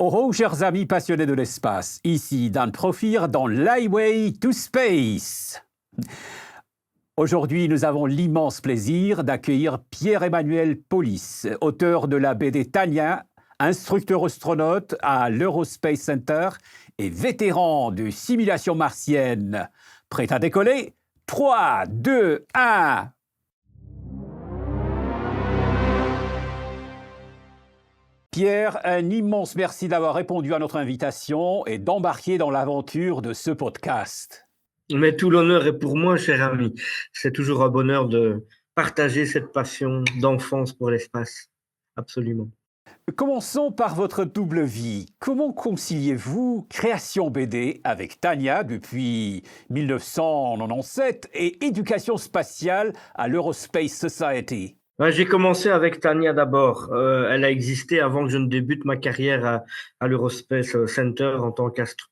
Oh, oh, chers amis passionnés de l'espace, ici Dan Profir dans l'Highway to Space. Aujourd'hui, nous avons l'immense plaisir d'accueillir Pierre-Emmanuel Paulis, auteur de la BD Tania, instructeur astronaute à l'Eurospace Center et vétéran de simulation martienne. Prêt à décoller? 3, 2, 1... Pierre, un immense merci d'avoir répondu à notre invitation et d'embarquer dans l'aventure de ce podcast. Mais tout l'honneur est pour moi, cher ami. C'est toujours un bonheur de partager cette passion d'enfance pour l'espace. Absolument. Commençons par votre double vie. Comment conciliez-vous création BD avec Tania depuis 1997 et éducation spatiale à l'Eurospace Society? J'ai commencé avec Tania d'abord. Elle a existé avant que je ne débute ma carrière à l'Eurospace Center en tant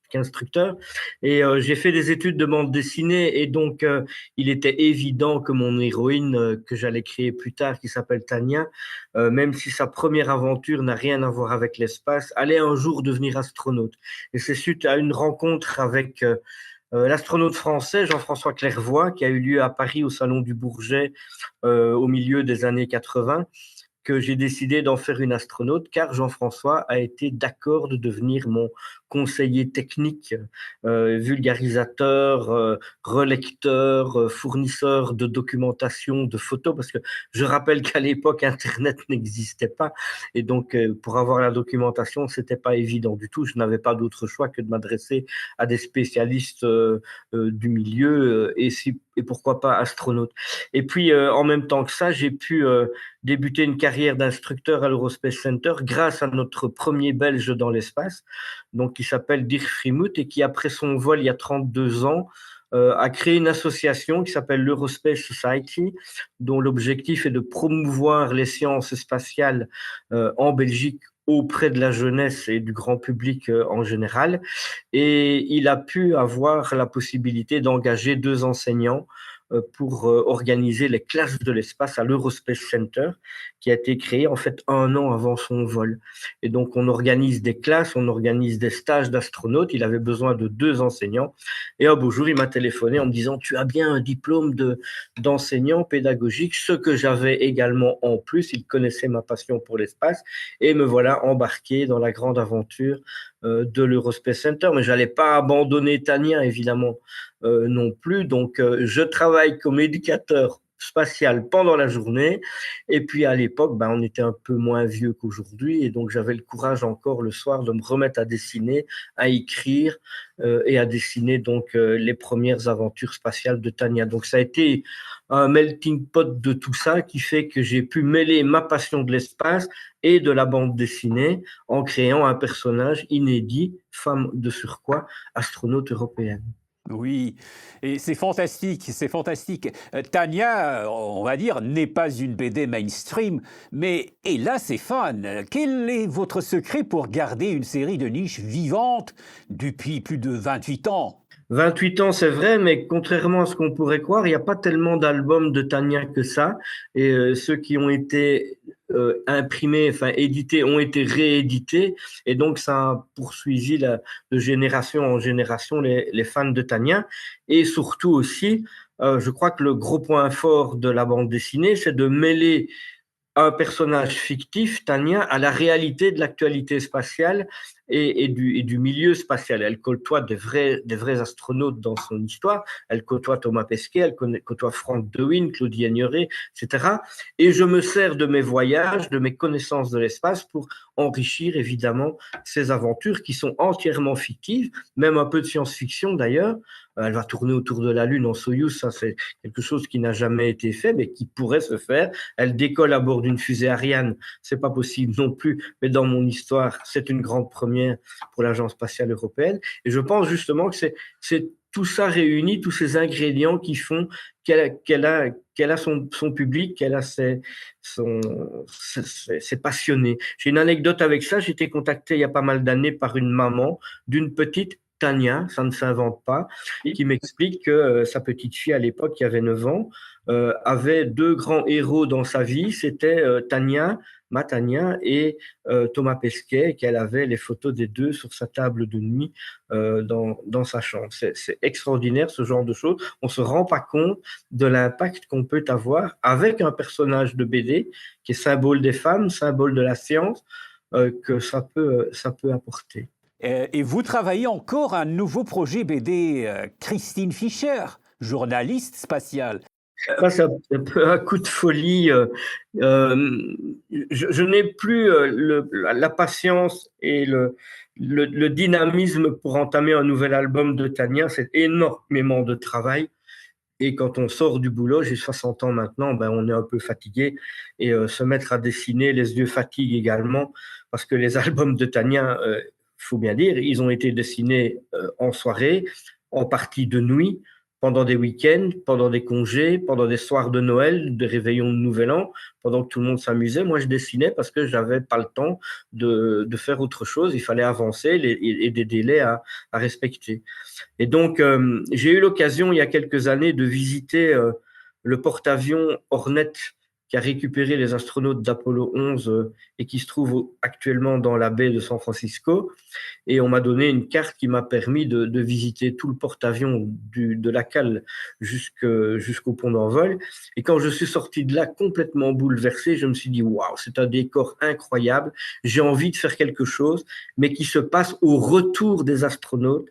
qu'instructeur. Et j'ai fait des études de bande dessinée et donc il était évident que mon héroïne que j'allais créer plus tard, qui s'appelle Tania, même si sa première aventure n'a rien à voir avec l'espace, allait un jour devenir astronaute. Et c'est suite à une rencontre avec l'astronaute français Jean-François Clairvoy, qui a eu lieu à Paris au Salon du Bourget au milieu des années 80, que j'ai décidé d'en faire une astronaute, car Jean-François a été d'accord de devenir mon conseiller technique, vulgarisateur, relecteur, fournisseur de documentation, de photos, parce que je rappelle qu'à l'époque, Internet n'existait pas, et donc pour avoir la documentation, c'était pas évident du tout. Je n'avais pas d'autre choix que de m'adresser à des spécialistes du milieu, et pourquoi pas astronaute. Et puis, en même temps que ça, j'ai pu débuter une carrière d'instructeur à l'Eurospace Center grâce à notre premier Belge dans l'espace, donc qui s'appelle Dirk Friemuth, et qui, après son vol il y a 32 ans, a créé une association qui s'appelle l'Eurospace Society, dont l'objectif est de promouvoir les sciences spatiales en Belgique auprès de la jeunesse et du grand public en général. Et il a pu avoir la possibilité d'engager 2 enseignants pour organiser les classes de l'espace à l'Eurospace Center, qui a été créé en fait 1 an avant son vol. Et donc on organise des classes, on organise des stages d'astronautes. Il avait besoin de 2 enseignants. Et un beau jour, il m'a téléphoné en me disant: tu as bien un diplôme d'enseignant pédagogique, ce que j'avais également en plus. Il connaissait ma passion pour l'espace et me voilà embarqué dans la grande aventure de l'Eurospace Center. Mais j'allais pas abandonner Tania, évidemment, non plus. Donc je travaille comme éducateur spatial pendant la journée, et puis à l'époque on était un peu moins vieux qu'aujourd'hui, et donc j'avais le courage encore le soir de me remettre à dessiner, à écrire et à dessiner donc les premières aventures spatiales de Tania. Donc ça a été un melting pot de tout ça qui fait que j'ai pu mêler ma passion de l'espace et de la bande dessinée en créant un personnage inédit, femme de surcroît, astronaute européenne. Oui, et c'est fantastique, c'est fantastique. Tania, on va dire, n'est pas une BD mainstream, mais et là c'est fun. Quel est votre secret pour garder une série de niche vivante depuis plus de 28 ans? 28 ans, c'est vrai, mais contrairement à ce qu'on pourrait croire, il n'y a pas tellement d'albums de Tania que ça. Et ceux qui ont été imprimés, enfin édités, ont été réédités. Et donc, ça a poursuivi de génération en génération les fans de Tania. Et surtout aussi, je crois que le gros point fort de la bande dessinée, c'est de mêler un personnage fictif, Tania, à la réalité de l'actualité spatiale et du milieu spatial. Elle côtoie des vrais astronautes dans son histoire. Elle côtoie Thomas Pesquet, elle côtoie Franck Dewin, Claudie Aigneret, etc. Et je me sers de mes voyages, de mes connaissances de l'espace pour enrichir évidemment ces aventures qui sont entièrement fictives, même un peu de science-fiction d'ailleurs. Elle va tourner autour de la Lune en Soyouz, ça c'est quelque chose qui n'a jamais été fait, mais qui pourrait se faire. Elle décolle à bord d'une fusée Ariane, c'est pas possible non plus, mais dans mon histoire, c'est une grande première pour l'Agence spatiale européenne. Et je pense justement que c'est tout ça réuni, tous ces ingrédients qui font qu'elle a son public, qu'elle a ses passionnés. J'ai une anecdote avec ça. J'ai été contacté il y a pas mal d'années par une maman d'une petite Tania, ça ne s'invente pas, qui m'explique que sa petite fille à l'époque, qui avait 9 ans, avait deux grands héros dans sa vie, c'était Tania, ma Tania, et Thomas Pesquet, et qu'elle avait les photos des deux sur sa table de nuit dans sa chambre. C'est extraordinaire ce genre de choses. On ne se rend pas compte de l'impact qu'on peut avoir avec un personnage de BD qui est symbole des femmes, symbole de la science, que ça peut apporter. Et vous travaillez encore un nouveau projet BD, Christine Fischer, journaliste spatiale. C'est un peu un coup de folie. Je n'ai plus la patience et le dynamisme pour entamer un nouvel album de Tania. C'est énormément de travail. Et quand on sort du boulot, j'ai 60 ans maintenant, ben on est un peu fatigué. Et se mettre à dessiner, les yeux fatiguent également. Parce que les albums de Tania, faut bien dire, ils ont été dessinés en soirée, en partie de nuit, pendant des week-ends, pendant des congés, pendant des soirs de Noël, de réveillons de Nouvel An, pendant que tout le monde s'amusait. Moi, je dessinais parce que j'avais pas le temps de faire autre chose. Il fallait avancer et des délais à respecter. Et donc, j'ai eu l'occasion, il y a quelques années, de visiter le porte-avions Hornet qui a récupéré les astronautes d'Apollo 11 et qui se trouve actuellement dans la baie de San Francisco. Et on m'a donné une carte qui m'a permis de visiter tout le porte-avions de la cale jusqu'au pont d'envol. Et quand je suis sorti de là complètement bouleversé, je me suis dit, waouh, c'est un décor incroyable. J'ai envie de faire quelque chose, mais qui se passe au retour des astronautes.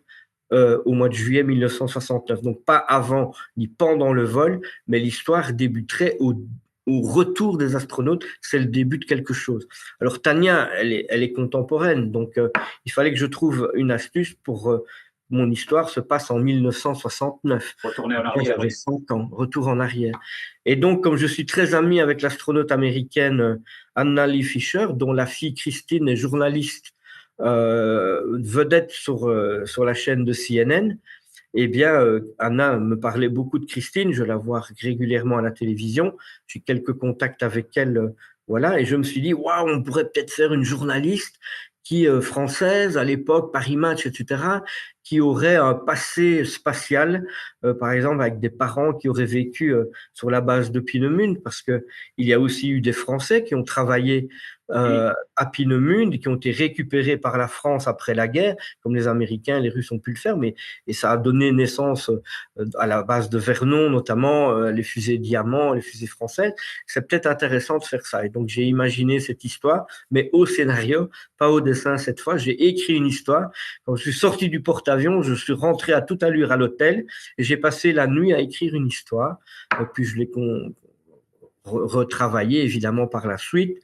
Au mois de juillet 1969. Donc pas avant ni pendant le vol, mais l'histoire débuterait au retour des astronautes, c'est le début de quelque chose. Alors Tania, elle est contemporaine, donc il fallait que je trouve une astuce pour mon histoire se passe en 1969. Retourner en arrière. J'avais 5 ans, retour en arrière. Et donc, comme je suis très ami avec l'astronaute américaine Anna Lee Fisher, dont la fille Christine est journaliste vedette sur la chaîne de CNN, eh bien, Anna me parlait beaucoup de Christine, je la vois régulièrement à la télévision, j'ai quelques contacts avec elle, voilà, et je me suis dit, waouh, on pourrait peut-être faire une journaliste qui française à l'époque, Paris Match, etc., qui aurait un passé spatial, par exemple avec des parents qui auraient vécu sur la base de Peenemünde, parce que il y a aussi eu des Français qui ont travaillé à Peenemünde, qui ont été récupérés par la France après la guerre, comme les Américains, les Russes ont pu le faire, et ça a donné naissance à la base de Vernon, notamment les fusées Diamant, les fusées françaises. C'est peut-être intéressant de faire ça. Et donc j'ai imaginé cette histoire, mais au scénario, pas au dessin cette fois. J'ai écrit une histoire. Quand je suis sorti du porte-avions, je suis rentré à toute allure à l'hôtel et j'ai passé la nuit à écrire une histoire. Et puis je l'ai retravaillé évidemment par la suite.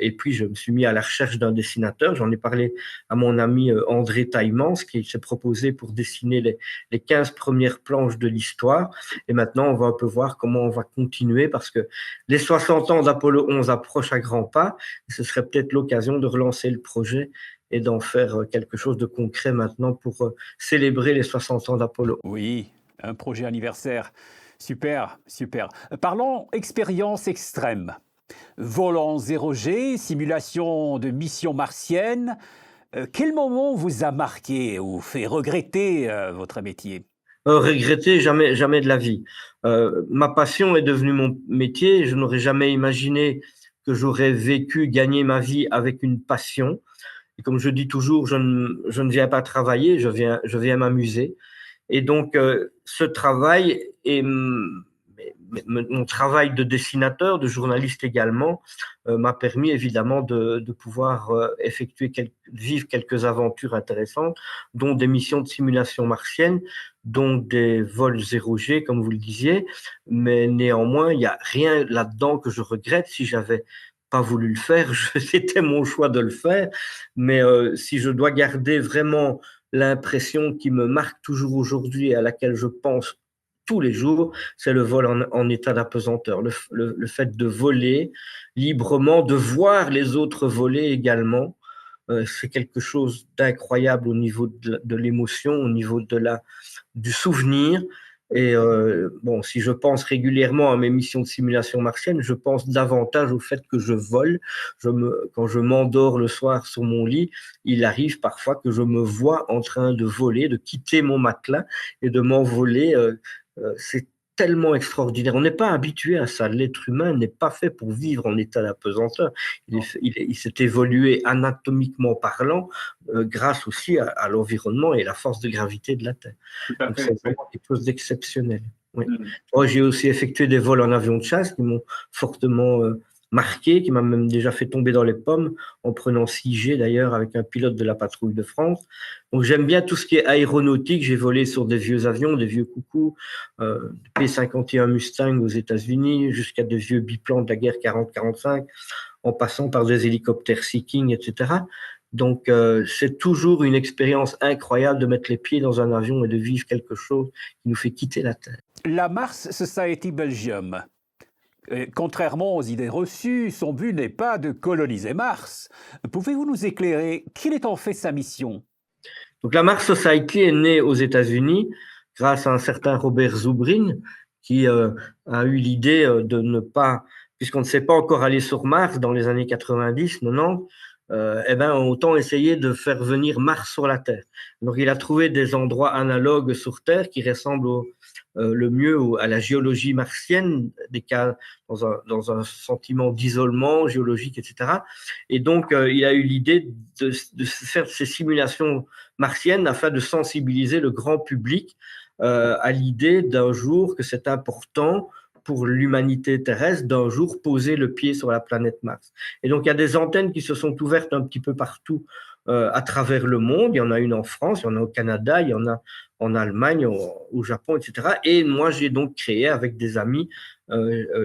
Et puis, je me suis mis à la recherche d'un dessinateur. J'en ai parlé à mon ami André Taillemans, qui s'est proposé pour dessiner les 15 premières planches de l'histoire. Et maintenant, on va un peu voir comment on va continuer parce que les 60 ans d'Apollo 11 approchent à grands pas. Et ce serait peut-être l'occasion de relancer le projet et d'en faire quelque chose de concret maintenant pour célébrer les 60 ans d'Apollo. Oui, un projet anniversaire. Super, super. Parlons expérience extrême. Vol en 0G, simulation de mission martienne. Quel moment vous a marqué ou fait regretter votre métier? Regretter, jamais, jamais de la vie. Ma passion est devenue mon métier. Je n'aurais jamais imaginé que j'aurais vécu, gagné ma vie avec une passion. Et comme je dis toujours, je ne viens pas travailler, je viens m'amuser. Et donc, ce travail et mon travail de dessinateur, de journaliste également, m'a permis évidemment de pouvoir vivre quelques aventures intéressantes, dont des missions de simulation martienne, dont des vols 0G, comme vous le disiez. Mais néanmoins, il n'y a rien là-dedans que je regrette. Si j'avais pas voulu le faire, c'était mon choix de le faire. Mais si je dois garder vraiment l'impression qui me marque toujours aujourd'hui et à laquelle je pense tous les jours, c'est le vol en état d'apesanteur. Le fait de voler librement, de voir les autres voler également, c'est quelque chose d'incroyable au niveau de l'émotion, au niveau du souvenir. Et bon, si je pense régulièrement à mes missions de simulation martienne, je pense davantage au fait que je vole. Quand je m'endors le soir sur mon lit, il arrive parfois que je me vois en train de voler, de quitter mon matelas et de m'envoler. C'est tellement extraordinaire. On n'est pas habitué à ça. L'être humain n'est pas fait pour vivre en état d'apesanteur. Il s'est évolué anatomiquement parlant grâce aussi à l'environnement et la force de gravité de la Terre. Donc c'est vraiment quelque chose d'exceptionnel. Oui. Moi, j'ai aussi effectué des vols en avion de chasse qui m'ont fortement marqué, qui m'a même déjà fait tomber dans les pommes en prenant 6G d'ailleurs avec un pilote de la patrouille de France. Donc j'aime bien tout ce qui est aéronautique. J'ai volé sur des vieux avions, des vieux coucous, P-51 Mustang aux États-Unis, jusqu'à des vieux biplans de la guerre 40-45, en passant par des hélicoptères Sea-King, etc. Donc, c'est toujours une expérience incroyable de mettre les pieds dans un avion et de vivre quelque chose qui nous fait quitter la Terre. La Mars Society Belgium, contrairement aux idées reçues, son but n'est pas de coloniser Mars. Pouvez-vous nous éclairer? Quelle est en fait sa mission? Donc, la Mars Society est née aux États-Unis grâce à un certain Robert Zubrin qui a eu l'idée de ne pas, puisqu'on ne sait pas encore aller sur Mars dans les années 90, 90, eh ben, autant essayer de faire venir Mars sur la Terre. Donc, il a trouvé des endroits analogues sur Terre qui ressemblent le mieux à la géologie martienne, des cas dans un sentiment d'isolement géologique, etc. Et donc, il a eu l'idée de faire ces simulations martiennes afin de sensibiliser le grand public à l'idée d'un jour que c'est important pour l'humanité terrestre d'un jour poser le pied sur la planète Mars. Et donc, il y a des antennes qui se sont ouvertes un petit peu partout à travers le monde. Il y en a une en France, il y en a au Canada, il y en a en Allemagne, au Japon, etc. Et moi, j'ai donc créé avec des amis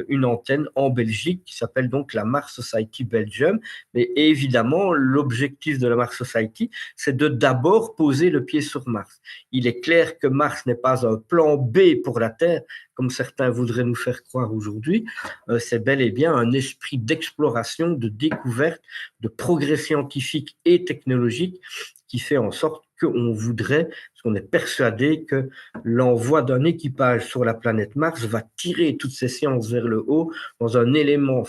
une antenne en Belgique qui s'appelle donc la Mars Society Belgium. Mais évidemment, l'objectif de la Mars Society, c'est de d'abord poser le pied sur Mars. Il est clair que Mars n'est pas un plan B pour la Terre, comme certains voudraient nous faire croire aujourd'hui. C'est bel et bien un esprit d'exploration, de découverte, de progrès scientifique et technologique qui fait en sorte qu'on voudrait, parce qu'on est persuadé que l'envoi d'un équipage sur la planète Mars va tirer toutes ces sciences vers le haut dans un élément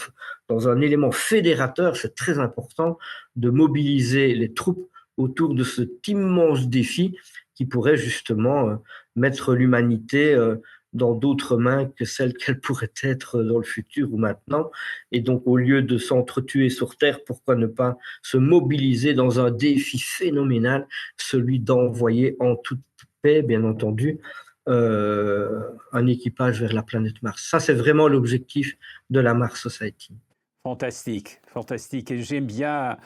fédérateur. C'est très important de mobiliser les troupes autour de cet immense défi qui pourrait justement mettre l'humanité dans d'autres mains que celles qu'elle pourrait être dans le futur ou maintenant. Et donc, au lieu de s'entretuer sur Terre, pourquoi ne pas se mobiliser dans un défi phénoménal, celui d'envoyer en toute paix, bien entendu, un équipage vers la planète Mars. Ça, c'est vraiment l'objectif de la Mars Society. Fantastique, fantastique. Et j'aime bien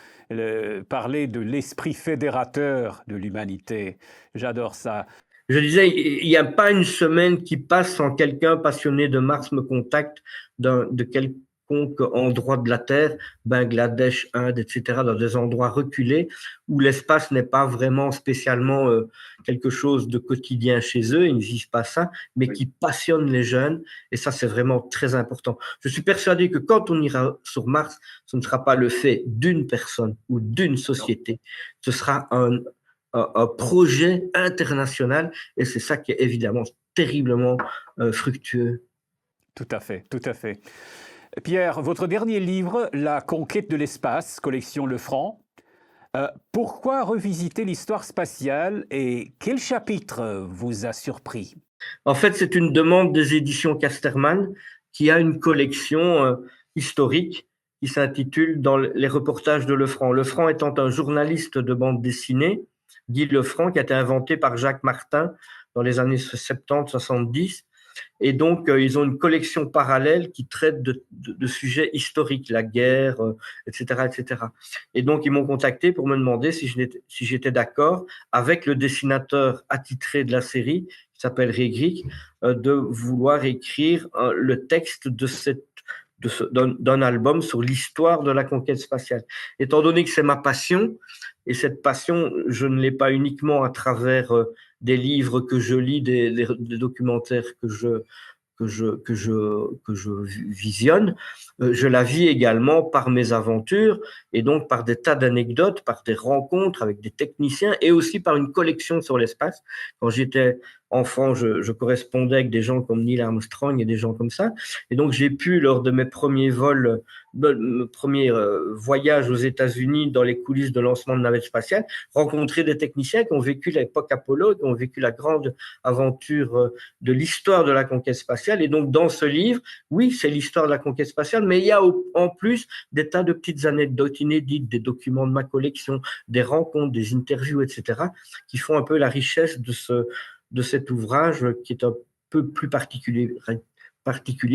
parler de l'esprit fédérateur de l'humanité. J'adore ça. Je disais, il n'y a pas une semaine qui passe sans quelqu'un passionné de Mars me contacte de quelconque endroit de la Terre, Bangladesh, Inde, etc., dans des endroits reculés où l'espace n'est pas vraiment spécialement quelque chose de quotidien chez eux, ils ne vivent pas ça, mais qui passionne les jeunes. Et ça, c'est vraiment très important. Je suis persuadé que quand on ira sur Mars, ce ne sera pas le fait d'une personne ou d'une société. Ce sera un projet international et c'est ça qui est évidemment terriblement fructueux. Tout à fait, tout à fait. Pierre, votre dernier livre, La conquête de l'espace, collection Le Franc, pourquoi revisiter l'histoire spatiale et quel chapitre vous a surpris? En fait, c'est une demande des éditions Casterman qui a une collection historique qui s'intitule Dans les reportages de Lefranc. Lefranc étant un journaliste de bande dessinée, Guy Lefranc, qui a été inventé par Jacques Martin dans les années 70-70. Et donc, ils ont une collection parallèle qui traite de sujets historiques, la guerre, etc., etc. Et donc, ils m'ont contacté pour me demander si j'étais d'accord avec le dessinateur attitré de la série, qui s'appelle Ray Grieg, de vouloir écrire le texte d'un album sur l'histoire de la conquête spatiale. Étant donné que c'est ma passion, et cette passion, je ne l'ai pas uniquement à travers des livres que je lis, des documentaires que je visionne, je la vis également par mes aventures et donc par des tas d'anecdotes, par des rencontres avec des techniciens et aussi par une collection sur l'espace. Quand j'étais enfant, je correspondais avec des gens comme Neil Armstrong et des gens comme ça. Et donc, j'ai pu, lors de mes premiers vols, mes premiers voyages aux États-Unis dans les coulisses de lancement de navettes spatiales, rencontrer des techniciens qui ont vécu l'époque Apollo, qui ont vécu la grande aventure de l'histoire de la conquête spatiale. Et donc, dans ce livre, oui, c'est l'histoire de la conquête spatiale, mais il y a en plus des tas de petites anecdotes inédites, des documents de ma collection, des rencontres, des interviews, etc., qui font un peu la richesse de cet ouvrage qui est un peu plus particulier.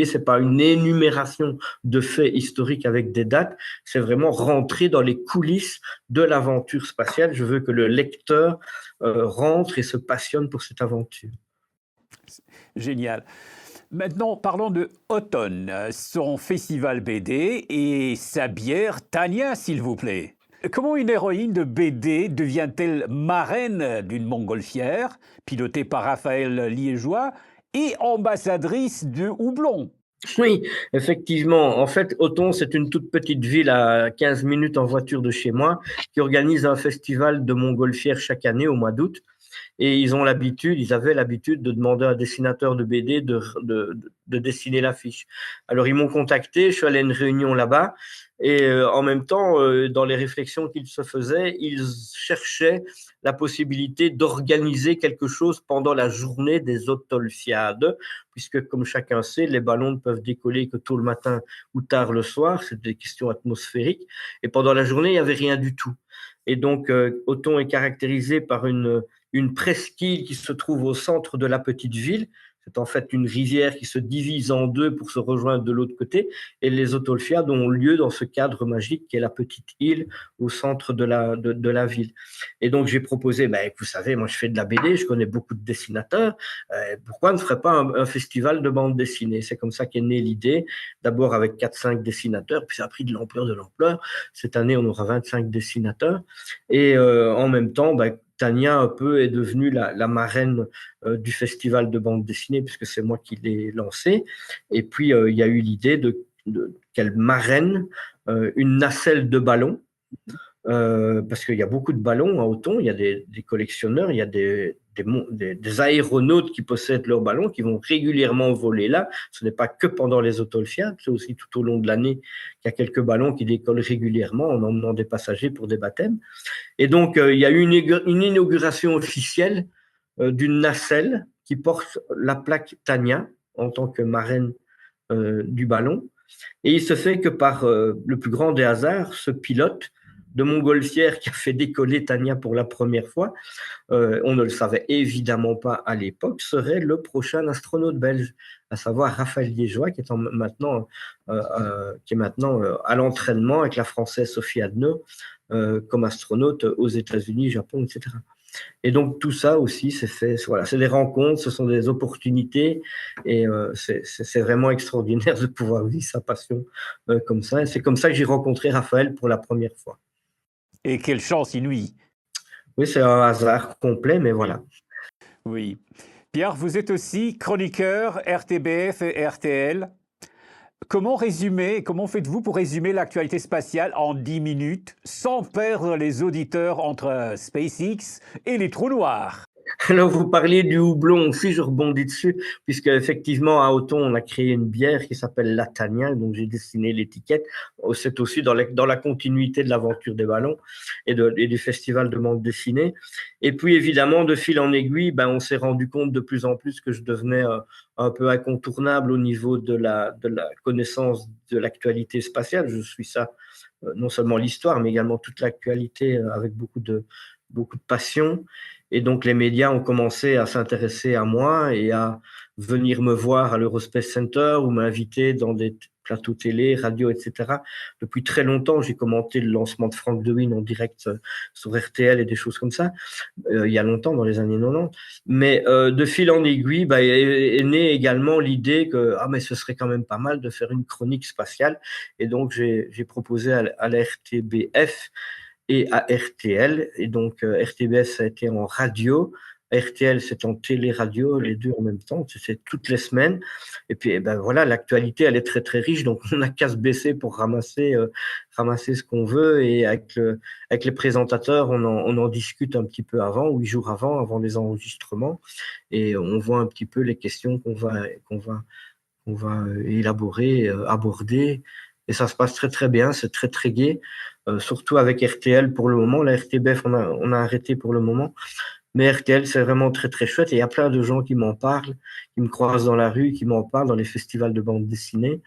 C'est pas une énumération de faits historiques avec des dates, c'est vraiment rentrer dans les coulisses de l'aventure spatiale. Je veux que le lecteur rentre et se passionne pour cette aventure. Génial. Maintenant, parlons de Automne, son festival BD et sa bière Tania, s'il vous plaît. Comment une héroïne de BD devient-elle marraine d'une montgolfière, pilotée par Raphaël Liégeois, et ambassadrice de houblon? Oui, effectivement. En fait, Auton, c'est une toute petite ville à 15 minutes en voiture de chez moi qui organise un festival de montgolfière chaque année au mois d'août. Et ils avaient l'habitude de demander à un dessinateur de BD de dessiner l'affiche. Alors, ils m'ont contacté, je suis allé à une réunion là-bas, et en même temps, dans les réflexions qu'ils se faisaient, ils cherchaient la possibilité d'organiser quelque chose pendant la journée des Autolfiades, puisque, comme chacun sait, les ballons ne peuvent décoller que tôt le matin ou tard le soir, c'est des questions atmosphériques, et pendant la journée, il n'y avait rien du tout. Et donc, Auton est caractérisé par une presqu'île qui se trouve au centre de la petite ville. C'est en fait une rivière qui se divise en deux pour se rejoindre de l'autre côté. Et les Autolfiades ont lieu dans ce cadre magique qui est la petite île au centre de la ville. Et donc, j'ai proposé, vous savez, moi, je fais de la BD, je connais beaucoup de dessinateurs. Pourquoi ne ferait pas un festival de bande dessinée? C'est comme ça qu'est née l'idée. D'abord avec 4-5 dessinateurs, puis ça a pris de l'ampleur. Cette année, on aura 25 dessinateurs. Et en même temps, Tania un peu est devenue la marraine du festival de bande dessinée, puisque c'est moi qui l'ai lancé. Et puis, il y a eu l'idée qu'elle marraine une nacelle de ballons, parce qu'il y a beaucoup de ballons à Auton, il y a des collectionneurs, il y a des aéronautes qui possèdent leurs ballons, qui vont régulièrement voler là. Ce n'est pas que pendant les Autolfiades, c'est aussi tout au long de l'année qu'il y a quelques ballons qui décollent régulièrement en emmenant des passagers pour des baptêmes. Et donc, il y a eu une inauguration officielle d'une nacelle qui porte la plaque Tania en tant que marraine du ballon. Et il se fait que par le plus grand des hasards, ce pilote de montgolfière qui a fait décoller Tania pour la première fois, on ne le savait évidemment pas à l'époque, serait le prochain astronaute belge, à savoir Raphaël Liégeois, qui est maintenant à l'entraînement avec la Française Sophie Adno comme astronaute aux États-Unis, Japon, etc. Et donc tout ça aussi, c'est des rencontres, ce sont des opportunités, et c'est vraiment extraordinaire de pouvoir vivre sa passion comme ça. Et c'est comme ça que j'ai rencontré Raphaël pour la première fois. Et quelle chance inouïe! Oui, c'est un hasard complet, mais voilà. Oui. Pierre, vous êtes aussi chroniqueur RTBF et RTL. Comment faites-vous pour résumer l'actualité spatiale en 10 minutes sans perdre les auditeurs entre SpaceX et les trous noirs? Alors, vous parliez du houblon aussi, je rebondis dessus, puisque effectivement à Auton, on a créé une bière qui s'appelle la Tania, donc j'ai dessiné l'étiquette. C'est aussi dans la continuité de l'aventure des ballons et du festival de bande dessinée. Et puis évidemment, de fil en aiguille, on s'est rendu compte de plus en plus que je devenais un peu incontournable au niveau de la connaissance de l'actualité spatiale. Je suis ça, non seulement l'histoire, mais également toute l'actualité avec beaucoup de passion. Et donc, les médias ont commencé à s'intéresser à moi et à venir me voir à l'Eurospace Center ou m'inviter dans des plateaux télé, radio, etc. Depuis très longtemps, j'ai commenté le lancement de Frank Dewin en direct sur RTL et des choses comme ça, il y a longtemps, dans les années 90. Mais de fil en aiguille, est née également l'idée que mais ce serait quand même pas mal de faire une chronique spatiale. Et donc, j'ai proposé à la RTBF et à RTL. Et donc, RTBF, ça a été en radio, RTL, c'est en télé-radio, les deux en même temps, c'est toutes les semaines. Et puis, eh ben voilà, l'actualité, elle est très, très riche, donc on n'a qu'à se baisser pour ramasser ce qu'on veut. Et avec les présentateurs, on en discute un petit peu avant, 8 jours avant les enregistrements. Et on voit un petit peu les questions qu'on va élaborer, aborder. Et ça se passe très, très bien, c'est très, très gai. Surtout avec RTL pour le moment. La RTBF, on a arrêté pour le moment. Mais RTL, c'est vraiment très, très chouette. Et il y a plein de gens qui m'en parlent, qui me croisent dans la rue, qui m'en parlent dans les festivals de bande dessinée.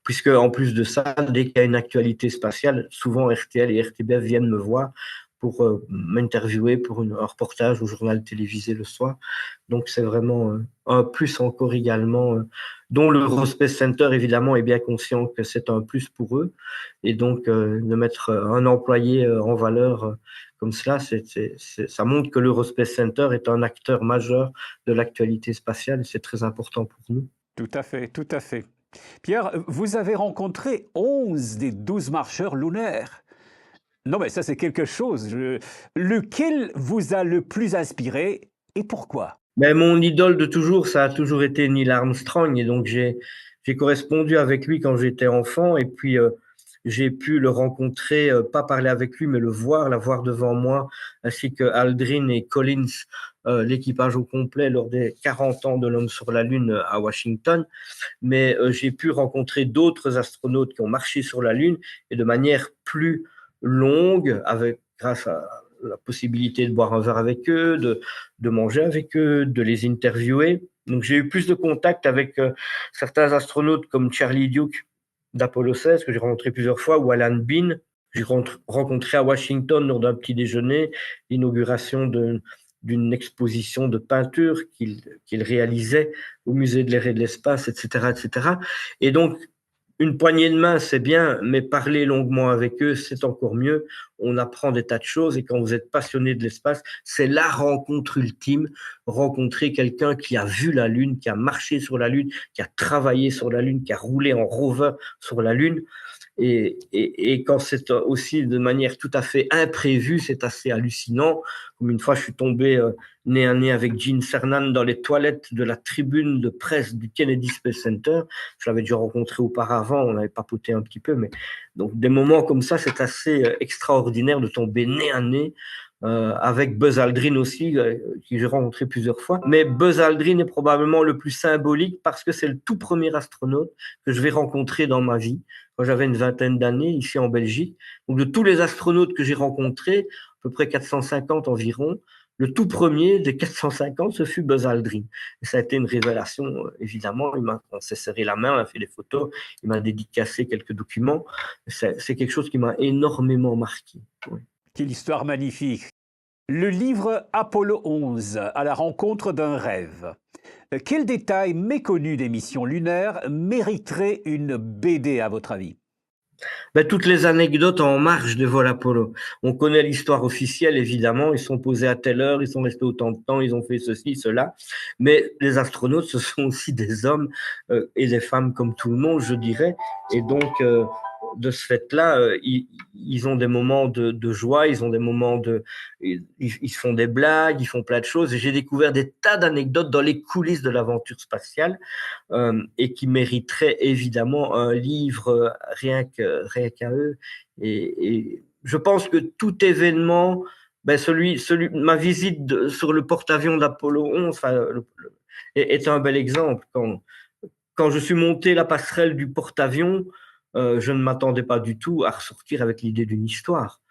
Puisque, en plus de ça, dès qu'il y a une actualité spatiale, souvent RTL et RTBF viennent me voir pour m'interviewer pour un reportage au journal télévisé le soir. Donc, c'est vraiment un plus encore également, dont l'Eurospace Center, évidemment, est bien conscient que c'est un plus pour eux. Et donc, de mettre un employé en valeur comme cela, ça montre que l'Eurospace Center est un acteur majeur de l'actualité spatiale et c'est très important pour nous. Tout à fait, tout à fait. Pierre, vous avez rencontré 11 des 12 marcheurs lunaires. Non, mais ça, c'est quelque chose. Lequel vous a le plus inspiré et pourquoi? Mais mon idole de toujours, ça a toujours été Neil Armstrong. Et donc, j'ai correspondu avec lui quand j'étais enfant. Et puis, j'ai pu le rencontrer, pas parler avec lui, mais la voir devant moi, ainsi que Aldrin et Collins, l'équipage au complet lors des 40 ans de l'homme sur la Lune à Washington. Mais j'ai pu rencontrer d'autres astronautes qui ont marché sur la Lune et de manière plus longue, grâce à la possibilité de boire un verre avec eux, de manger avec eux, de les interviewer. Donc j'ai eu plus de contact avec certains astronautes comme Charlie Duke d'Apollo 16, que j'ai rencontré plusieurs fois, ou Alan Bean. J'ai rencontré à Washington lors d'un petit déjeuner l'inauguration d'une exposition de peinture qu'il réalisait au musée de l'air et de l'espace, etc., etc. Et donc, une poignée de main, c'est bien, mais parler longuement avec eux, c'est encore mieux. On apprend des tas de choses et quand vous êtes passionné de l'espace, c'est la rencontre ultime. Rencontrer quelqu'un qui a vu la Lune, qui a marché sur la Lune, qui a travaillé sur la Lune, qui a roulé en rover sur la Lune. Et quand c'est aussi de manière tout à fait imprévue, c'est assez hallucinant. Comme une fois, je suis tombé nez à nez avec Gene Cernan dans les toilettes de la tribune de presse du Kennedy Space Center. Je l'avais déjà rencontré auparavant, on avait papoté un petit peu, mais donc des moments comme ça, c'est assez extraordinaire de tomber nez à nez. Avec Buzz Aldrin aussi, que j'ai rencontré plusieurs fois. Mais Buzz Aldrin est probablement le plus symbolique parce que c'est le tout premier astronaute que je vais rencontrer dans ma vie, quand j'avais une vingtaine d'années, ici en Belgique. Donc de tous les astronautes que j'ai rencontrés, à peu près 450 environ, le tout premier des 450, ce fut Buzz Aldrin. Et ça a été une révélation, évidemment. On s'est serré la main, on a fait des photos, il m'a dédicacé quelques documents. C'est quelque chose qui m'a énormément marqué. Oui. Quelle histoire magnifique. Le livre Apollo 11, à la rencontre d'un rêve. Quel détail méconnu des missions lunaires mériterait une BD à votre avis? Toutes les anecdotes en marge des vols Apollo. On connaît l'histoire officielle, évidemment. Ils sont posés à telle heure, ils sont restés autant de temps, ils ont fait ceci, cela. Mais les astronautes, ce sont aussi des hommes et des femmes comme tout le monde, je dirais. Et donc, de ce fait-là, ils ont des moments de joie, ils ont des moments ils font des blagues, ils font plein de choses. Et j'ai découvert des tas d'anecdotes dans les coulisses de l'aventure spatiale et qui mériteraient évidemment un livre rien qu'à eux. Et je pense que tout événement, ma visite sur le porte-avions d'Apollo 11 est un bel exemple. Quand je suis monté la passerelle du porte-avions, je ne m'attendais pas du tout à ressortir avec l'idée d'une histoire.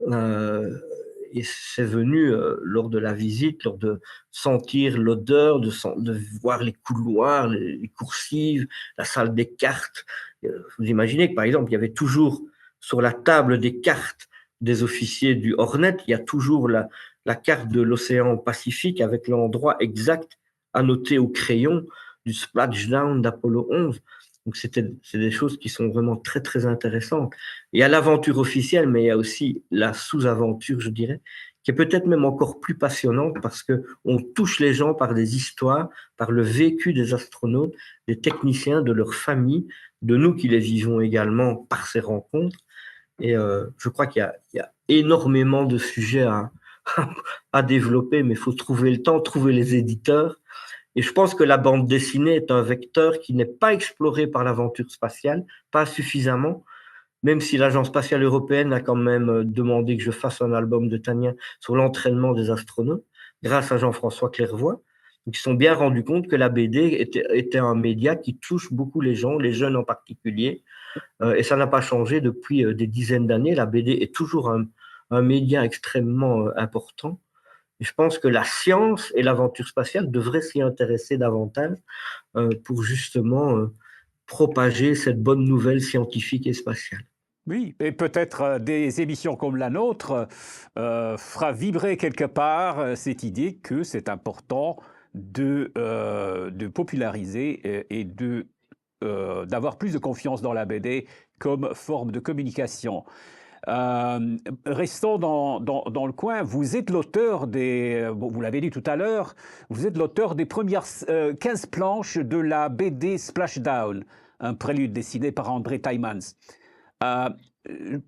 Et c'est venu lors de la visite, lors de sentir l'odeur, de voir les couloirs, les coursives, la salle des cartes. Vous imaginez que, par exemple, il y avait toujours sur la table des cartes des officiers du Hornet, il y a toujours la carte de l'océan Pacifique avec l'endroit exact annoté au crayon du splashdown d'Apollo 11. Donc, c'est des choses qui sont vraiment très, très intéressantes. Il y a l'aventure officielle, mais il y a aussi la sous-aventure, je dirais, qui est peut-être même encore plus passionnante parce qu'on touche les gens par des histoires, par le vécu des astronautes, des techniciens, de leurs familles, de nous qui les vivons également par ces rencontres. Et je crois qu'il y a énormément de sujets à développer, mais il faut trouver le temps, trouver les éditeurs. Et je pense que la bande dessinée est un vecteur qui n'est pas exploré par l'aventure spatiale, pas suffisamment, même si l'Agence spatiale européenne a quand même demandé que je fasse un album de Tania sur l'entraînement des astronautes, grâce à Jean-François Clairvoy. Donc, ils se sont bien rendus compte que la BD était un média qui touche beaucoup les gens, les jeunes en particulier, et ça n'a pas changé depuis des dizaines d'années. La BD est toujours un média extrêmement important. Et je pense que la science et l'aventure spatiale devraient s'y intéresser davantage pour justement propager cette bonne nouvelle scientifique et spatiale. Oui, et peut-être des émissions comme la nôtre fera vibrer quelque part cette idée que c'est important de populariser et d'avoir plus de confiance dans la BD comme forme de communication. Restons dans le coin. Vous êtes l'auteur vous l'avez dit tout à l'heure, vous êtes l'auteur des premières 15 planches de la BD Splashdown, un prélude dessiné par André Taimans.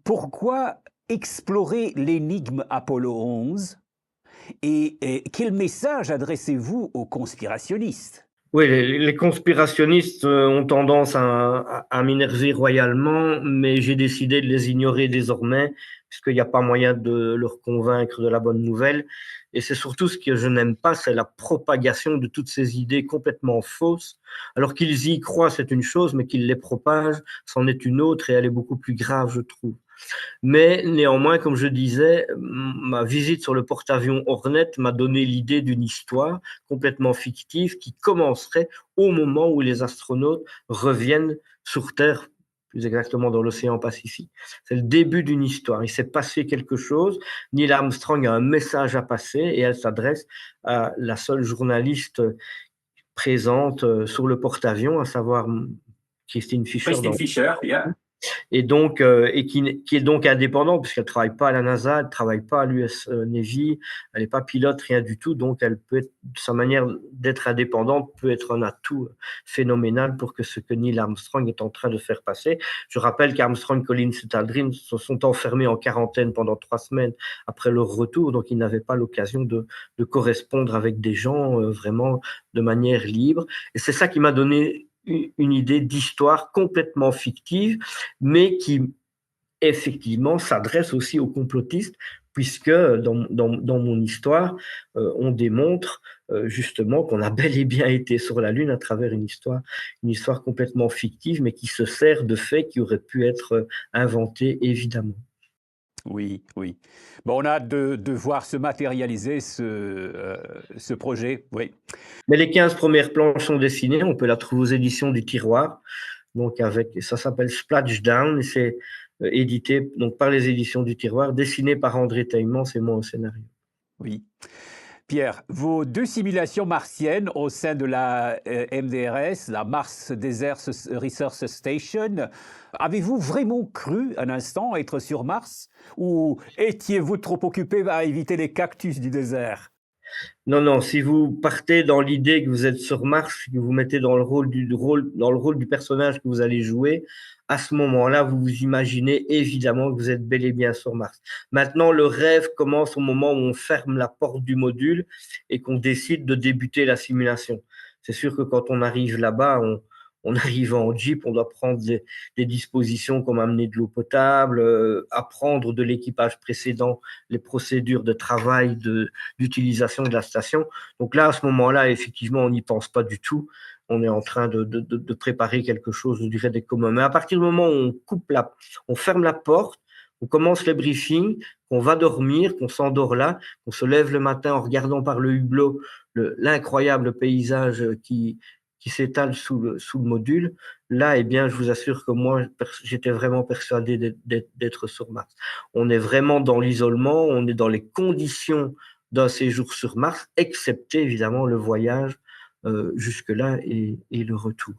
Pourquoi explorer l'énigme Apollo 11 et quel message adressez-vous aux conspirationnistes? Oui, les conspirationnistes ont tendance à m'énerver royalement, mais j'ai décidé de les ignorer désormais, puisqu'il n'y a pas moyen de leur convaincre de la bonne nouvelle. Et c'est surtout ce que je n'aime pas, c'est la propagation de toutes ces idées complètement fausses. Alors qu'ils y croient, c'est une chose, mais qu'ils les propagent, c'en est une autre, et elle est beaucoup plus grave, je trouve. Mais néanmoins, comme je disais, ma visite sur le porte-avions Hornet m'a donné l'idée d'une histoire complètement fictive qui commencerait au moment où les astronautes reviennent sur Terre, plus exactement dans l'océan Pacifique. C'est le début d'une histoire. Il s'est passé quelque chose. Neil Armstrong a un message à passer et elle s'adresse à la seule journaliste présente sur le porte-avions, à savoir Christine Fischer. Christine Fischer, yeah. Et donc qui est donc indépendante puisqu'elle travaille pas à la NASA, elle travaille pas à l'US Navy, elle n'est pas pilote, rien du tout. Donc elle peut être, sa manière d'être indépendante peut être un atout phénoménal pour que ce que Neil Armstrong est en train de faire passer. Je rappelle qu'Armstrong, Collins et Aldrin se sont enfermés en quarantaine pendant 3 semaines après leur retour, donc ils n'avaient pas l'occasion de correspondre avec des gens vraiment de manière libre. Et c'est ça qui m'a donné une idée d'histoire complètement fictive, mais qui effectivement s'adresse aussi aux complotistes, puisque dans mon histoire, on démontre justement qu'on a bel et bien été sur la Lune à travers une histoire complètement fictive, mais qui se sert de faits qui auraient pu être inventés, évidemment. Oui, oui. Bon, on a hâte de voir se matérialiser ce projet, oui. Mais les 15 premières planches sont dessinées, on peut la trouver aux éditions du Tiroir. Donc ça s'appelle Splashdown et c'est édité donc par les éditions du Tiroir, dessiné par André Taimans, c'est moi au scénario. Oui. Pierre, vos 2 simulations martiennes au sein de la MDRS, la Mars Desert Research Station, avez-vous vraiment cru un instant être sur Mars ou étiez-vous trop occupé à éviter les cactus du désert? Non, si vous partez dans l'idée que vous êtes sur Mars, que vous mettez dans le rôle du personnage que vous allez jouer, à ce moment-là, vous vous imaginez évidemment que vous êtes bel et bien sur Mars. Maintenant, le rêve commence au moment où on ferme la porte du module et qu'on décide de débuter la simulation. C'est sûr que quand on arrive là-bas, on arrive en Jeep, on doit prendre des dispositions comme amener de l'eau potable, apprendre de l'équipage précédent les procédures de travail, d'utilisation de la station. Donc là, à ce moment-là, effectivement, on n'y pense pas du tout. On est en train de préparer quelque chose, je dirais, des communs. Mais à partir du moment où on ferme la porte, on commence les briefings, qu'on va dormir, qu'on s'endort là, qu'on se lève le matin en regardant par le hublot l'incroyable paysage qui s'étale sous le module, là, eh bien, je vous assure que moi, j'étais vraiment persuadé d'être sur Mars. On est vraiment dans l'isolement, on est dans les conditions d'un séjour sur Mars, excepté évidemment le voyage jusque-là et le retour.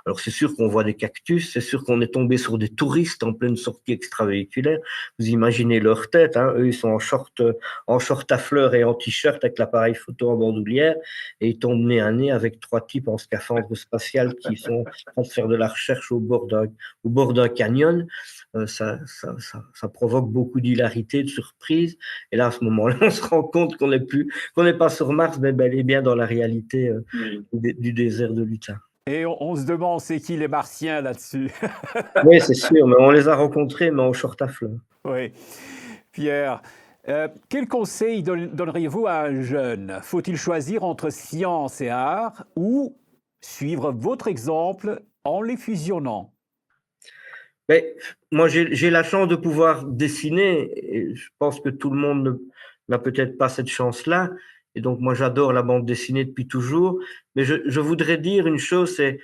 Alors c'est sûr qu'on voit des cactus, c'est sûr qu'on est tombé sur des touristes en pleine sortie extravéhiculaire. Vous imaginez leur tête, hein. Eux ils sont en short à fleurs et en t-shirt avec l'appareil photo en bandoulière, et ils tombent nez à nez avec trois types en scaphandre spatial qui sont en train de faire de la recherche au bord d'un canyon. Ça provoque beaucoup d'hilarité, de surprise. Et là, à ce moment-là, on se rend compte qu'on n'est pas sur Mars, mais bel et bien dans la réalité du désert de l'Utah. Et on se demande, c'est qui les Martiens là-dessus? Oui, c'est sûr, mais on les a rencontrés, mais en short à fleurs. Oui. Pierre, quel conseil donneriez-vous à un jeune? Faut-il choisir entre science et art ou suivre votre exemple en les fusionnant? Mais moi, j'ai la chance de pouvoir dessiner, et je pense que tout le monde n'a peut-être pas cette chance-là. Et donc, moi, j'adore la bande dessinée depuis toujours. Mais je voudrais dire une chose, c'est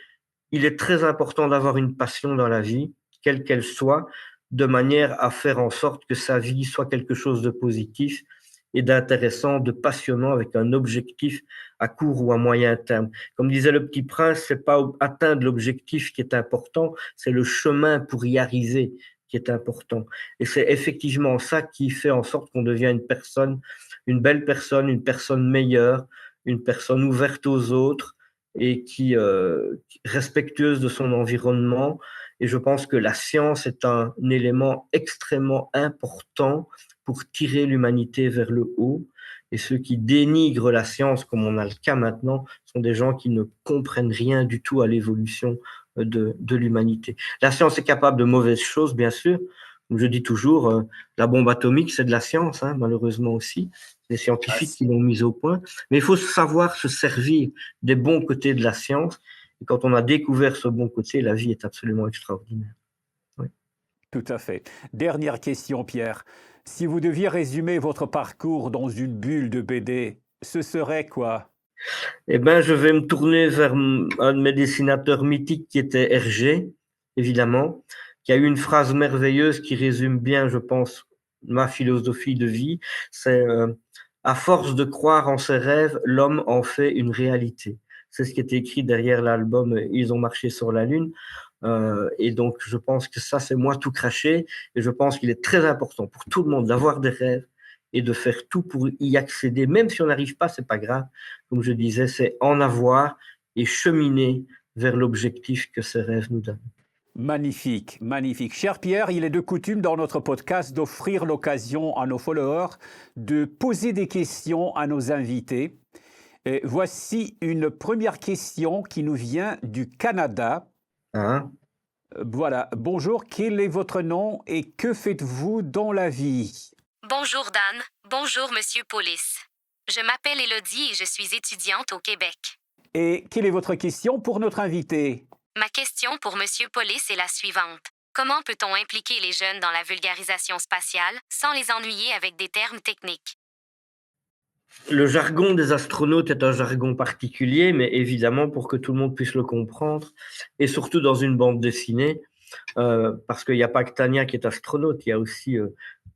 il est très important d'avoir une passion dans la vie, quelle qu'elle soit, de manière à faire en sorte que sa vie soit quelque chose de positif et d'intéressant, de passionnant, avec un objectif à court ou à moyen terme. Comme disait le Petit Prince, c'est pas atteindre l'objectif qui est important, c'est le chemin pour y arriver qui est important. Et c'est effectivement ça qui fait en sorte qu'on devient une belle personne, une personne meilleure, une personne ouverte aux autres et qui respectueuse de son environnement. Et je pense que la science est un élément extrêmement important pour tirer l'humanité vers le haut. Et ceux qui dénigrent la science, comme on a le cas maintenant, sont des gens qui ne comprennent rien du tout à l'évolution de l'humanité. La science est capable de mauvaises choses, bien sûr. Comme je dis toujours, la bombe atomique, c'est de la science, hein, malheureusement aussi. Les scientifiques qui l'ont mise au point. Mais il faut savoir se servir des bons côtés de la science. Et quand on a découvert ce bon côté, la vie est absolument extraordinaire. Oui. Tout à fait. Dernière question, Pierre. Si vous deviez résumer votre parcours dans une bulle de BD, ce serait quoi? Eh bien, je vais me tourner vers un de mes dessinateurs mythiques qui était Hergé, évidemment, qui a eu une phrase merveilleuse qui résume bien, je pense, ma philosophie de vie. C'est à force de croire en ses rêves, l'homme en fait une réalité. C'est ce qui est écrit derrière l'album Ils ont marché sur la Lune. Et donc, je pense que ça, c'est moi tout craché. Et je pense qu'il est très important pour tout le monde d'avoir des rêves et de faire tout pour y accéder. Même si on n'arrive pas, c'est pas grave. Comme je disais, c'est en avoir et cheminer vers l'objectif que ces rêves nous donnent. Magnifique, magnifique. Cher Pierre, il est de coutume dans notre podcast d'offrir l'occasion à nos followers de poser des questions à nos invités. Et voici une première question qui nous vient du Canada. Hein? Voilà. Bonjour, quel est votre nom et que faites-vous dans la vie? Bonjour Dan, bonjour Monsieur Paulis. Je m'appelle Élodie et je suis étudiante au Québec. Et quelle est votre question pour notre invité? Ma question pour Monsieur Paulis est la suivante. Comment peut-on impliquer les jeunes dans la vulgarisation spatiale sans les ennuyer avec des termes techniques? Le jargon des astronautes est un jargon particulier, mais évidemment pour que tout le monde puisse le comprendre, et surtout dans une bande dessinée, parce qu'il n'y a pas que Tania qui est astronaute, il y a aussi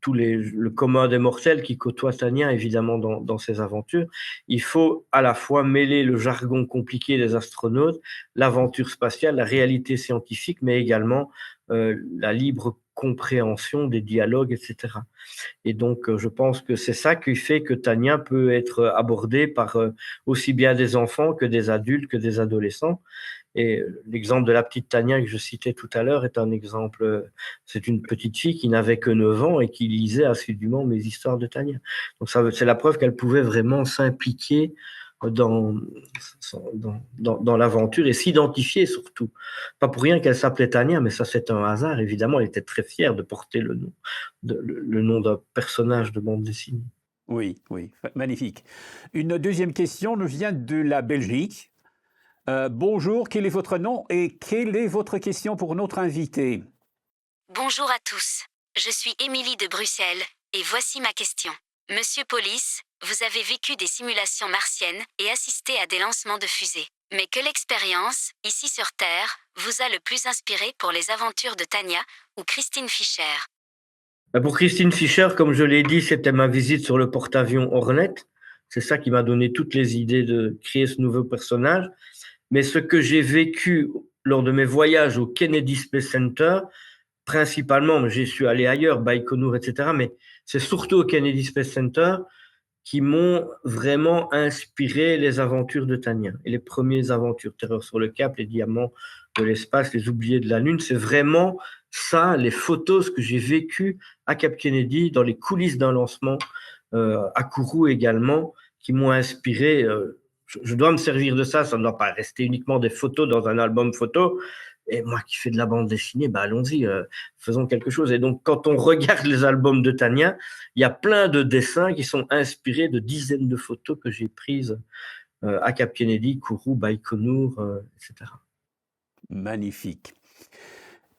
le commun des mortels qui côtoie Tania évidemment dans ses aventures. Il faut à la fois mêler le jargon compliqué des astronautes, l'aventure spatiale, la réalité scientifique, mais également la libre compréhension des dialogues, etc. Et donc, je pense que c'est ça qui fait que Tania peut être abordée par aussi bien des enfants que des adultes, que des adolescents. Et l'exemple de la petite Tania que je citais tout à l'heure est un exemple. C'est une petite fille qui n'avait que 9 ans et qui lisait assidûment mes histoires de Tania. Donc, c'est la preuve qu'elle pouvait vraiment s'impliquer dans l'aventure et s'identifier surtout. Pas pour rien qu'elle s'appelait Tania, mais ça c'est un hasard. Évidemment, elle était très fière de porter le nom d'un personnage de bande dessinée. Oui, oui, magnifique. Une deuxième question nous vient de la Belgique. Bonjour, quel est votre nom et quelle est votre question pour notre invité? Bonjour à tous. Je suis Émilie de Bruxelles et voici ma question. Monsieur Paulis, vous avez vécu des simulations martiennes et assisté à des lancements de fusées. Mais quelle expérience, ici sur Terre, vous a le plus inspiré pour les aventures de Tania ou Christine Fischer? Pour Christine Fischer, comme je l'ai dit, c'était ma visite sur le porte-avions Hornet. C'est ça qui m'a donné toutes les idées de créer ce nouveau personnage. Mais ce que j'ai vécu lors de mes voyages au Kennedy Space Center, principalement, mais j'y suis allé ailleurs, Baïkonour, etc., mais c'est surtout au Kennedy Space Center qui m'ont vraiment inspiré les aventures de Tania. Et les premières aventures, Terreur sur le Cap, les Diamants de l'espace, les Oubliés de la Lune, c'est vraiment ça, les photos, ce que j'ai vécu à Cap Kennedy, dans les coulisses d'un lancement, à Kourou également, qui m'ont inspiré. Je dois me servir de ça, ça ne doit pas rester uniquement des photos dans un album photo. Et moi qui fais de la bande dessinée, allons-y, faisons quelque chose. Et donc, quand on regarde les albums de Tania, il y a plein de dessins qui sont inspirés de dizaines de photos que j'ai prises à Cap Kennedy, Kourou, Baïkonour, etc. Magnifique.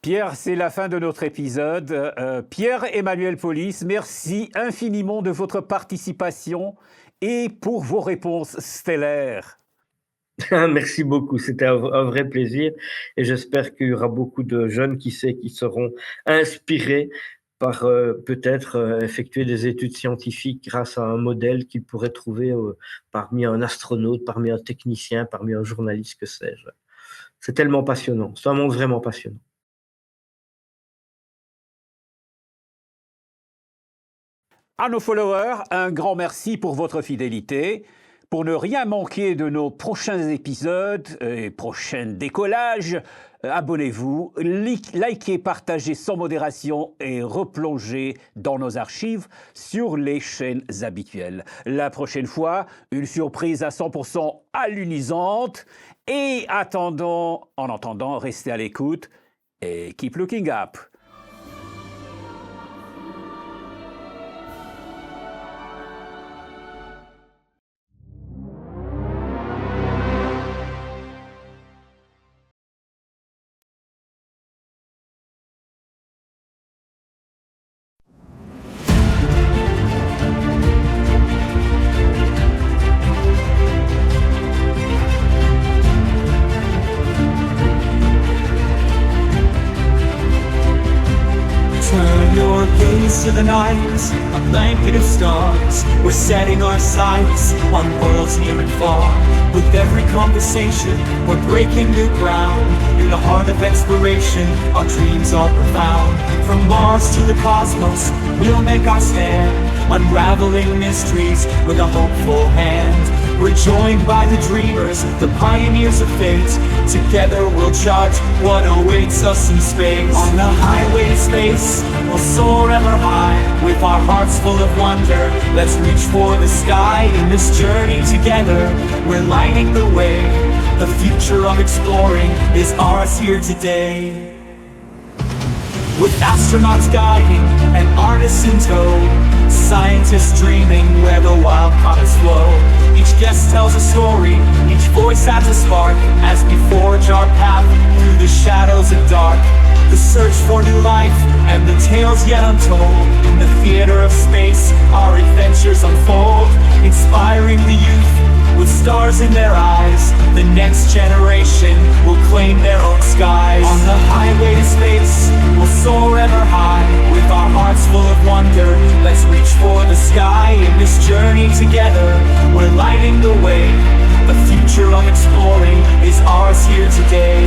Pierre, c'est la fin de notre épisode. Pierre-Emmanuel Paulis, merci infiniment de votre participation et pour vos réponses stellaires. Merci beaucoup, c'était un vrai plaisir et j'espère qu'il y aura beaucoup de jeunes qui seront inspirés par peut-être effectuer des études scientifiques grâce à un modèle qu'ils pourraient trouver parmi un astronaute, parmi un technicien, parmi un journaliste, que sais-je. C'est tellement passionnant, c'est un monde vraiment passionnant. À nos followers, un grand merci pour votre fidélité. Pour ne rien manquer de nos prochains épisodes et prochains décollages, abonnez-vous, likez, partagez sans modération et replongez dans nos archives sur les chaînes habituelles. La prochaine fois, une surprise à 100% alunisante. Et en attendant, restez à l'écoute et keep looking up. To the night, a blanket of stars. We're setting our sights on worlds near and far. With every conversation, we're breaking new ground. In the heart of exploration, our dreams are profound. From Mars to the cosmos, we'll make our stand, unraveling mysteries with a hopeful hand. We're joined by the dreamers, the pioneers of fate. Together we'll chart what awaits us in space. On the highway to space, we'll soar ever high. With our hearts full of wonder, let's reach for the sky. In this journey together, we're lighting the way. The future of exploring is ours here today. With astronauts guiding and artists in tow, scientists dreaming where the wild comets flow. Each guest tells a story, each voice adds a spark, as we forge our path through the shadows of dark. The search for new life and the tales yet untold. In the theater of space, our adventures unfold, inspiring the youth with stars in their eyes. The next generation will claim their own skies. On the highway to space, we'll soar ever high. With our hearts full of wonder, let's reach for the sky. In this journey together, we're lighting the way. The future of exploring is ours here today.